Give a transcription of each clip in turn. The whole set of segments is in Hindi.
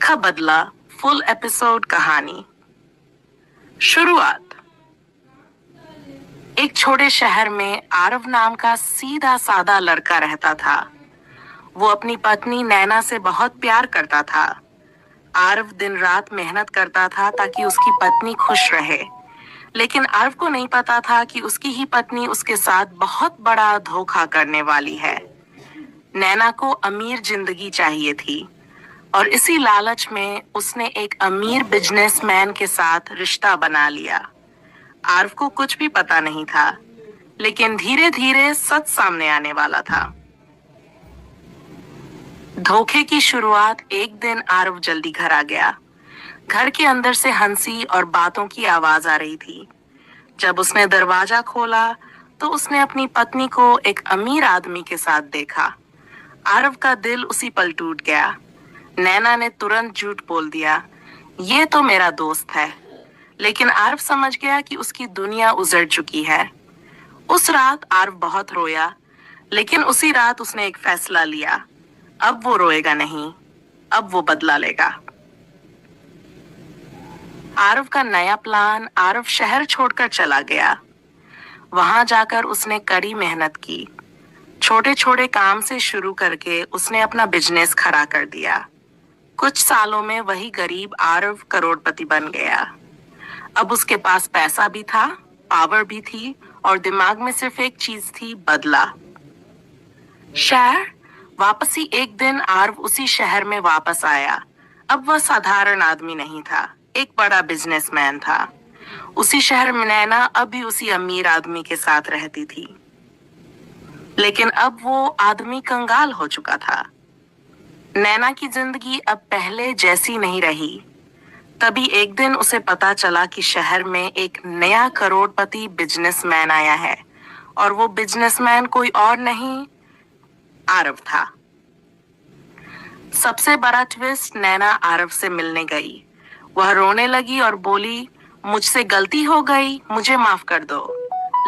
देखा बदला फुल एपिसोड कहानी। शुरुआत। एक छोटे शहर में आरव नाम का सीधा साधा लड़का रहता था। वो अपनी पत्नी नैना से बहुत प्यार करता था। आरव दिन रात मेहनत करता था ताकि उसकी पत्नी खुश रहे, लेकिन आरव को नहीं पता था कि उसकी ही पत्नी उसके साथ बहुत बड़ा धोखा करने वाली है। नैना को अमीर जिंदगी चाहिए थी और इसी लालच में उसने एक अमीर बिजनेसमैन के साथ रिश्ता बना लिया। आरव को कुछ भी पता नहीं था, लेकिन धीरे धीरे सच सामने आने वाला था। धोखे की शुरुआत। एक दिन आरव जल्दी घर आ गया। घर के अंदर से हंसी और बातों की आवाज आ रही थी। जब उसने दरवाजा खोला तो उसने अपनी पत्नी को एक अमीर आदमी के साथ देखा। आरव का दिल उसी पल टूट गया। नैना ने तुरंत झूठ बोल दिया, ये तो मेरा दोस्त है। लेकिन आरव समझ गया कि उसकी दुनिया उजड़ चुकी है। उस रात आरव बहुत रोया, लेकिन उसी रात उसने एक फैसला लिया। अब वो रोएगा नहीं, अब वो बदला लेगा। आरव का नया प्लान। आरव शहर छोड़कर चला गया। वहां जाकर उसने कड़ी मेहनत की। छोटे छोटे काम से शुरू करके उसने अपना बिजनेस खड़ा कर दिया। कुछ सालों में वही गरीब आरव करोड़पति बन गया। अब उसके पास पैसा भी था, पावर भी थी और दिमाग में सिर्फ एक चीज थी, बदला। शहर वापसी। एक दिन आरव उसी शहर में वापस आया। अब वह साधारण आदमी नहीं था, एक बड़ा बिजनेसमैन था। उसी शहर में नैना अब भी उसी अमीर आदमी के साथ रहती थी, लेकिन अब वो आदमी कंगाल हो चुका था। नैना की जिंदगी अब पहले जैसी नहीं रही। तभी एक दिन उसे पता चला कि शहर में एक नया करोड़पति बिजनेसमैन आया है, और वो बिजनेसमैन कोई और नहीं, आरव था। सबसे बड़ा ट्विस्ट, नैना आरव से मिलने गई। वह रोने लगी और बोली, मुझसे गलती हो गई, मुझे माफ कर दो।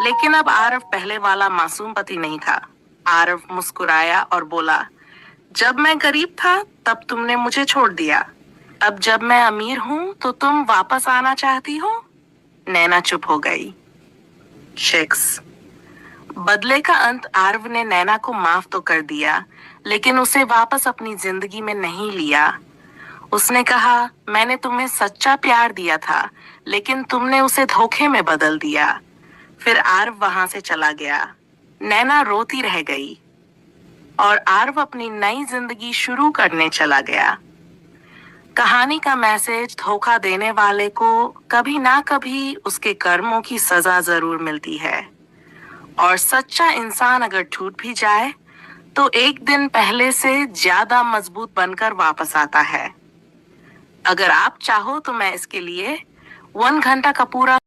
लेकिन अब आरव पहले वाला मासूम पति नहीं था। आरव मुस्कुराया और बोला, जब मैं गरीब था तब तुमने मुझे छोड़ दिया, अब जब मैं अमीर हूं तो तुम वापस आना चाहती हो। नैना चुप हो गई। शिक्स। बदले का अंत। आरव ने नैना को माफ तो कर दिया, लेकिन उसे वापस अपनी जिंदगी में नहीं लिया। उसने कहा, मैंने तुम्हें सच्चा प्यार दिया था, लेकिन तुमने उसे धोखे में बदल दिया। फिर आरव वहां से चला गया। नैना रोती रह गई और आरव अपनी नई जिंदगी शुरू करने चला गया। कहानी का मैसेज, धोखा देने वाले को कभी ना कभी उसके कर्मों की सजा जरूर मिलती है, और सच्चा इंसान अगर टूट भी जाए तो एक दिन पहले से ज्यादा मजबूत बनकर वापस आता है। अगर आप चाहो तो मैं इसके लिए 1 घंटा का पूरा